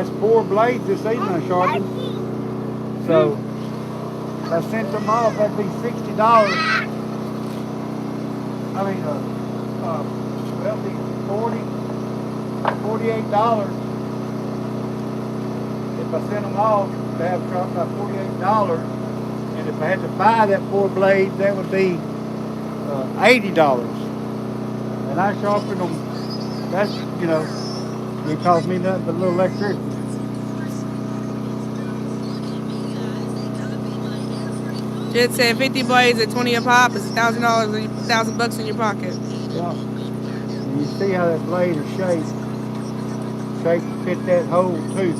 That's 4 blades this evening I sharpened. So if I sent them off, that'd be $60. I mean, well, it'd be $48. If I sent them off, they have sharpened by $48. And if I had to buy that 4 blades, that would be $80. And I sharpened them. That's, it cost me nothing but a little electricity. Jet said 50 blades at 20 a pop is $1,000, $1,000 in your pocket. Yeah. And you see how that blade is shaped to fit that hole too.